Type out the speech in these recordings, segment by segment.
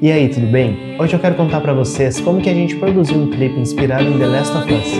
E aí, tudo bem? Hoje eu quero contar pra vocês como que a gente produziu um clipe inspirado em The Last of Us.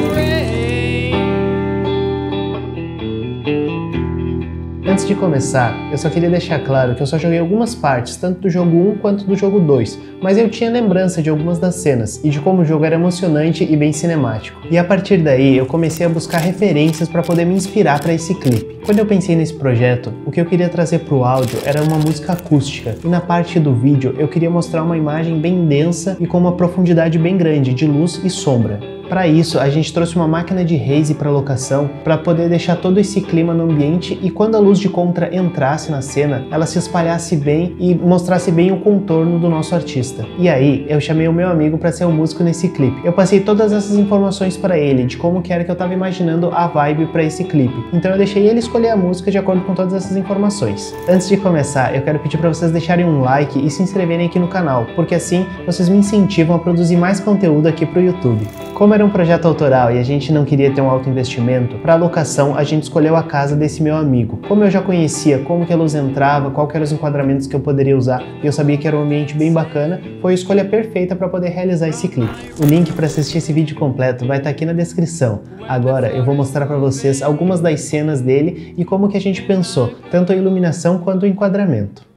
Antes de começar, eu só queria deixar claro que eu só joguei algumas partes, tanto do jogo 1 quanto do jogo 2, mas eu tinha lembrança de algumas das cenas e de como o jogo era emocionante e bem cinemático. E a partir daí eu comecei a buscar referências para poder me inspirar para esse clipe. Quando eu pensei nesse projeto, o que eu queria trazer para o áudio era uma música acústica, e na parte do vídeo eu queria mostrar uma imagem bem densa e com uma profundidade bem grande de luz e sombra. Para isso, a gente trouxe uma máquina de haze para locação para poder deixar todo esse clima no ambiente e quando a luz de contra entrasse na cena, ela se espalhasse bem e mostrasse bem o contorno do nosso artista. E aí, eu chamei o meu amigo para ser o músico nesse clipe. Eu passei todas essas informações para ele, de como que era que eu estava imaginando a vibe para esse clipe. Então eu deixei ele escolher a música de acordo com todas essas informações. Antes de começar, eu quero pedir para vocês deixarem um like e se inscreverem aqui no canal, porque assim vocês me incentivam a produzir mais conteúdo aqui para o YouTube. Como era um projeto autoral e a gente não queria ter um alto investimento, para a locação a gente escolheu a casa desse meu amigo. Como eu já conhecia como que a luz entrava, qual que eram os enquadramentos que eu poderia usar e eu sabia que era um ambiente bem bacana, foi a escolha perfeita para poder realizar esse clipe. O link para assistir esse vídeo completo vai estar aqui na descrição. Agora eu vou mostrar para vocês algumas das cenas dele e como que a gente pensou, tanto a iluminação quanto o enquadramento.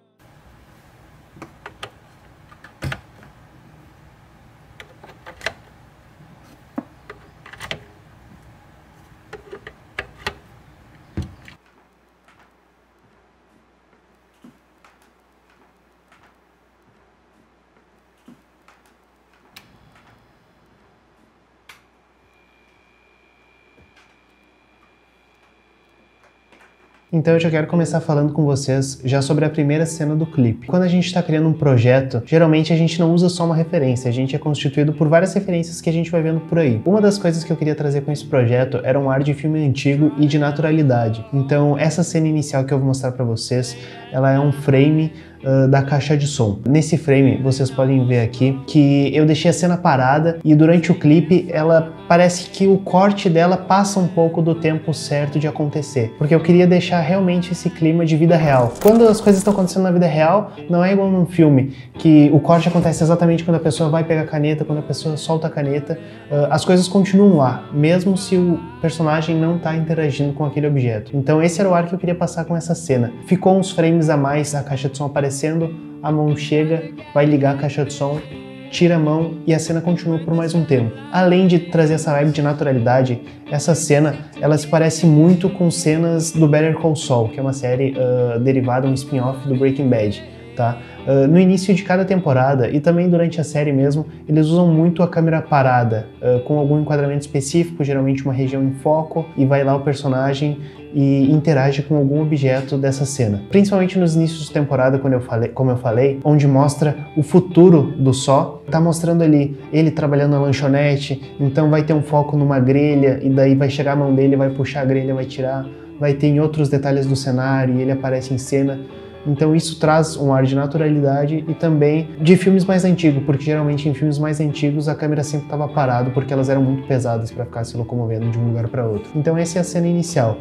Então eu já quero começar falando com vocês já sobre a primeira cena do clipe. Quando a gente está criando um projeto, geralmente a gente não usa só uma referência, a gente é constituído por várias referências que a gente vai vendo por aí. Uma das coisas que eu queria trazer com esse projeto era um ar de filme antigo e de naturalidade. Então essa cena inicial que eu vou mostrar para vocês, ela é um frame da caixa de som. Nesse frame vocês podem ver aqui que eu deixei a cena parada e durante o clipe ela parece que o corte dela passa um pouco do tempo certo de acontecer, porque eu queria deixar realmente esse clima de vida real. Quando as coisas estão acontecendo na vida real, não é igual num filme, que o corte acontece exatamente quando a pessoa vai pegar a caneta, quando a pessoa solta a caneta, as coisas continuam lá, mesmo se o personagem não está interagindo com aquele objeto. Então esse era o ar que eu queria passar com essa cena. Ficou uns frames a mais, a caixa de som aparecendo, a mão chega, vai ligar a caixa de som, tira a mão e a cena continua por mais um tempo. Além de trazer essa vibe de naturalidade, essa cena ela se parece muito com cenas do Better Call Saul, que é uma série derivada, um spin-off do Breaking Bad. Tá? No início de cada temporada e também durante a série mesmo, eles usam muito a câmera parada, com algum enquadramento específico, geralmente uma região em foco, e vai lá o personagem e interage com algum objeto dessa cena. Principalmente nos inícios de temporada, como eu falei, onde mostra o futuro do Saul, tá mostrando ali ele trabalhando na lanchonete, então vai ter um foco numa grelha e daí vai chegar a mão dele, vai puxar a grelha, vai tirar, vai ter em outros detalhes do cenário e ele aparece em cena. Então isso traz um ar de naturalidade e também de filmes mais antigos, porque geralmente em filmes mais antigos a câmera sempre estava parada porque elas eram muito pesadas para ficar se locomovendo de um lugar para outro. Então essa é a cena inicial.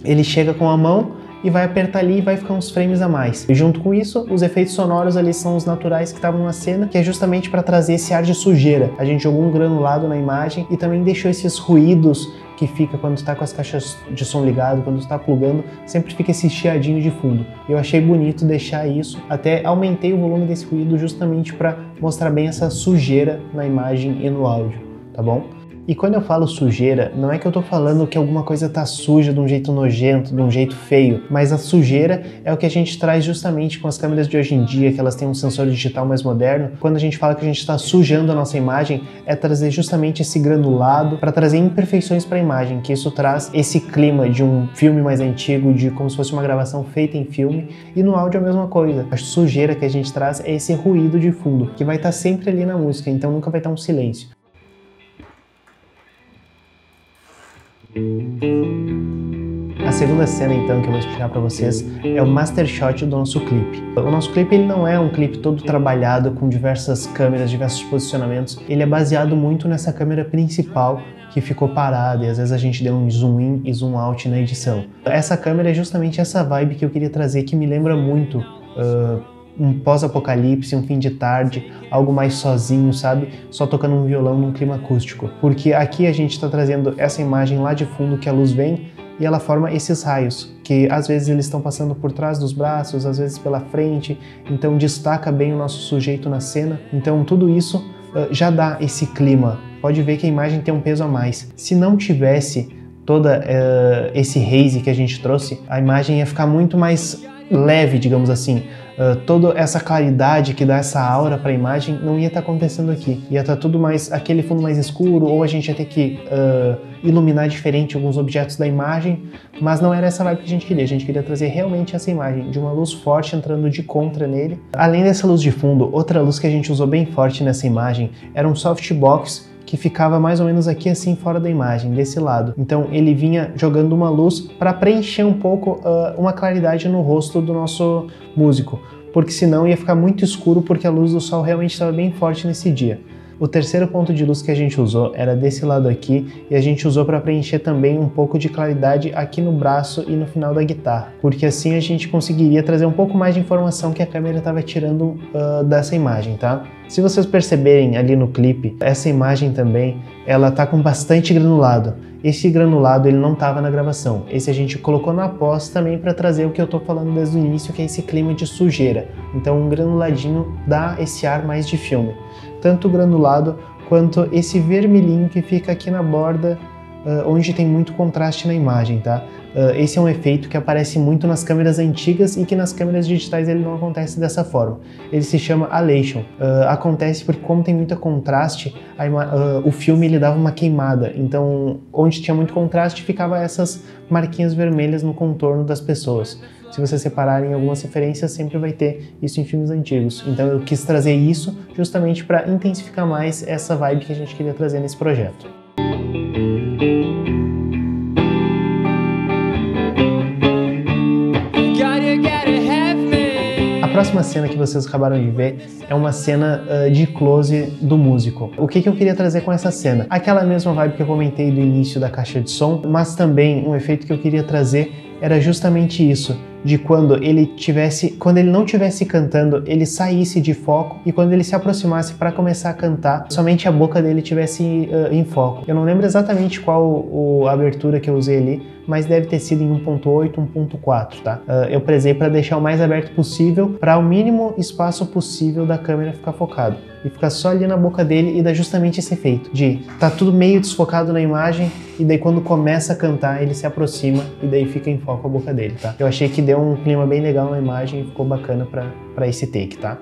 Ele chega com a mão e vai apertar ali e vai ficar uns frames a mais. E junto com isso, os efeitos sonoros ali são os naturais que estavam na cena, que é justamente para trazer esse ar de sujeira. A gente jogou um granulado na imagem e também deixou esses ruídos que fica quando está com as caixas de som ligado, quando está plugando, sempre fica esse chiadinho de fundo. Eu achei bonito deixar isso, até aumentei o volume desse ruído justamente para mostrar bem essa sujeira na imagem e no áudio, tá bom? E quando eu falo sujeira, não é que eu tô falando que alguma coisa tá suja de um jeito nojento, de um jeito feio, mas a sujeira é o que a gente traz justamente com as câmeras de hoje em dia, que elas têm um sensor digital mais moderno. Quando a gente fala que a gente está sujando a nossa imagem, é trazer justamente esse granulado para trazer imperfeições para a imagem, que isso traz esse clima de um filme mais antigo, de como se fosse uma gravação feita em filme, e no áudio é a mesma coisa. A sujeira que a gente traz é esse ruído de fundo, que vai estar sempre ali na música, então nunca vai estar um silêncio. A segunda cena, então, que eu vou explicar para vocês é o master shot do nosso clipe. O nosso clipe ele não é um clipe todo trabalhado com diversas câmeras, diversos posicionamentos. Ele é baseado muito nessa câmera principal que ficou parada e às vezes a gente deu um zoom in e zoom out na edição. Essa câmera é justamente essa vibe que eu queria trazer, que me lembra muito um pós-apocalipse, um fim de tarde, algo mais sozinho, sabe? Só tocando um violão num clima acústico. Porque aqui a gente está trazendo essa imagem lá de fundo que a luz vem e ela forma esses raios, que às vezes eles estão passando por trás dos braços, às vezes pela frente, então destaca bem o nosso sujeito na cena. Então tudo isso já dá esse clima. Pode ver que a imagem tem um peso a mais. Se não tivesse toda esse haze que a gente trouxe, a imagem ia ficar muito mais leve, digamos assim. Toda essa claridade que dá essa aura para a imagem não ia estar acontecendo aqui. Ia estar tudo mais, aquele fundo mais escuro, ou a gente ia ter que iluminar diferente alguns objetos da imagem, mas não era essa vibe que a gente queria. A gente queria trazer realmente essa imagem de uma luz forte entrando de contra nele. Além dessa luz de fundo, outra luz que a gente usou bem forte nessa imagem era um softbox que ficava mais ou menos aqui assim fora da imagem, desse lado. Então ele vinha jogando uma luz para preencher um pouco uma claridade no rosto do nosso músico, porque senão ia ficar muito escuro porque a luz do sol realmente estava bem forte nesse dia. O terceiro ponto de luz que a gente usou era desse lado aqui e a gente usou para preencher também um pouco de claridade aqui no braço e no final da guitarra, porque assim a gente conseguiria trazer um pouco mais de informação que a câmera estava tirando dessa imagem, tá? Se vocês perceberem ali no clipe, essa imagem também, ela tá com bastante granulado. Esse granulado ele não estava na gravação, esse a gente colocou na pós também para trazer o que eu tô falando desde o início, que é esse clima de sujeira. Então um granuladinho dá esse ar mais de filme. Tanto o granulado quanto esse vermelhinho que fica aqui na borda, onde tem muito contraste na imagem, tá? Esse é um efeito que aparece muito nas câmeras antigas e que nas câmeras digitais ele não acontece dessa forma. Ele se chama halation. Acontece porque como tem muito contraste, o filme ele dava uma queimada. Então, onde tinha muito contraste, ficava essas marquinhas vermelhas no contorno das pessoas. Se vocês separarem algumas referências, sempre vai ter isso em filmes antigos. Então eu quis trazer isso justamente para intensificar mais essa vibe que a gente queria trazer nesse projeto. A próxima cena que vocês acabaram de ver é uma cena de close do músico. O que eu queria trazer com essa cena? Aquela mesma vibe que eu comentei do início da caixa de som, mas também um efeito que eu queria trazer era justamente isso, de quando ele não estivesse cantando, ele saísse de foco e quando ele se aproximasse para começar a cantar, somente a boca dele estivesse em foco. Eu não lembro exatamente qual a abertura que eu usei ali, mas deve ter sido em 1.8, 1.4, tá? Eu prezei para deixar o mais aberto possível, para o mínimo espaço possível da câmera ficar focado. E ficar só ali na boca dele e dá justamente esse efeito de tá tudo meio desfocado na imagem e daí quando começa a cantar ele se aproxima e daí fica em foco a boca dele, tá? Eu achei que deu um clima bem legal na imagem e ficou bacana pra esse take, tá?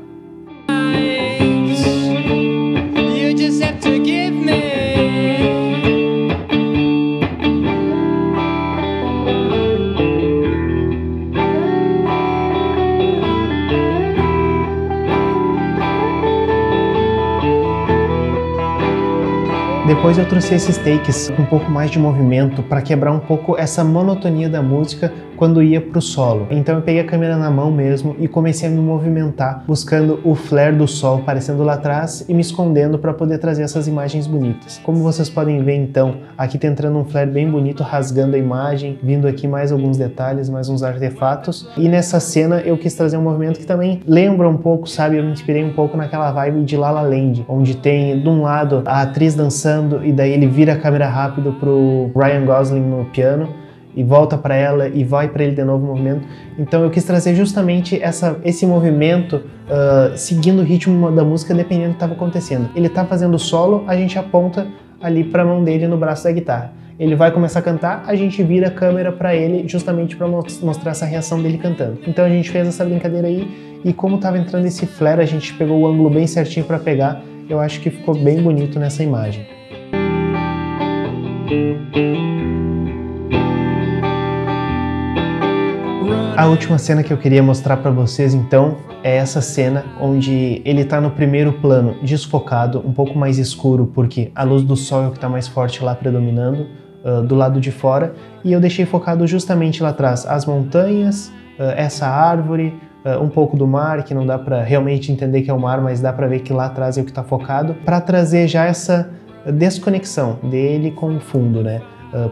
Depois eu trouxe esses takes com um pouco mais de movimento para quebrar um pouco essa monotonia da música quando ia pro solo. Então eu peguei a câmera na mão mesmo e comecei a me movimentar, buscando o flare do sol aparecendo lá atrás e me escondendo para poder trazer essas imagens bonitas. Como vocês podem ver então, aqui tá entrando um flare bem bonito, rasgando a imagem, vindo aqui mais alguns detalhes, mais uns artefatos. E nessa cena eu quis trazer um movimento que também lembra um pouco, sabe, eu me inspirei um pouco naquela vibe de La La Land, onde tem de um lado a atriz dançando e daí ele vira a câmera rápido pro Ryan Gosling no piano e volta para ela e vai para ele de novo o movimento. Então eu quis trazer justamente esse movimento seguindo o ritmo da música dependendo do que estava acontecendo. Ele tá fazendo solo, a gente aponta ali para a mão dele no braço da guitarra. Ele vai começar a cantar, a gente vira a câmera para ele justamente para mostrar essa reação dele cantando. Então a gente fez essa brincadeira aí e como tava entrando esse flare, a gente pegou o ângulo bem certinho para pegar. Eu acho que ficou bem bonito nessa imagem. A última cena que eu queria mostrar para vocês então é essa cena onde ele tá no primeiro plano desfocado, um pouco mais escuro porque a luz do sol é o que tá mais forte lá predominando do lado de fora e eu deixei focado justamente lá atrás as montanhas, essa árvore, um pouco do mar que não dá para realmente entender que é o mar, mas dá para ver que lá atrás é o que tá focado, para trazer já essa desconexão dele com o fundo, né?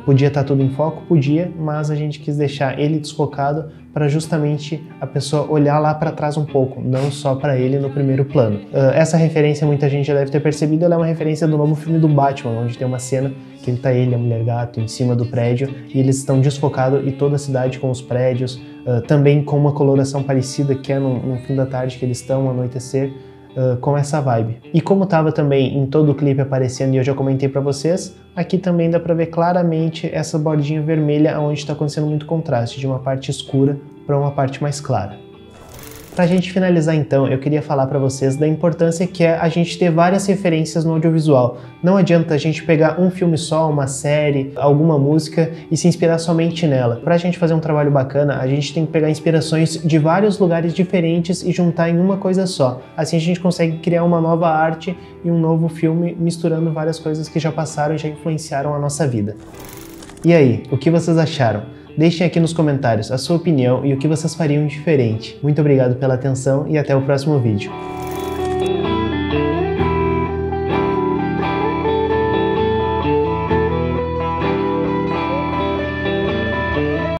Podia estar tudo em foco? Podia, mas a gente quis deixar ele desfocado para justamente a pessoa olhar lá para trás um pouco, não só para ele no primeiro plano. Essa referência muita gente já deve ter percebido, ela é uma referência do novo filme do Batman, onde tem uma cena que ele, a Mulher-Gato, em cima do prédio, e eles estão desfocados e toda a cidade com os prédios, também com uma coloração parecida que é no fim da tarde que eles estão, no anoitecer, com essa vibe. E como estava também em todo o clipe aparecendo, e eu já comentei para vocês, aqui também dá para ver claramente essa bordinha vermelha onde está acontecendo muito contraste, de uma parte escura para uma parte mais clara. Pra gente finalizar então, eu queria falar para vocês da importância que é a gente ter várias referências no audiovisual. Não adianta a gente pegar um filme só, uma série, alguma música e se inspirar somente nela. Pra gente fazer um trabalho bacana, a gente tem que pegar inspirações de vários lugares diferentes e juntar em uma coisa só. Assim a gente consegue criar uma nova arte e um novo filme misturando várias coisas que já passaram e já influenciaram a nossa vida. E aí, o que vocês acharam? Deixem aqui nos comentários a sua opinião e o que vocês fariam diferente. Muito obrigado pela atenção e até o próximo vídeo.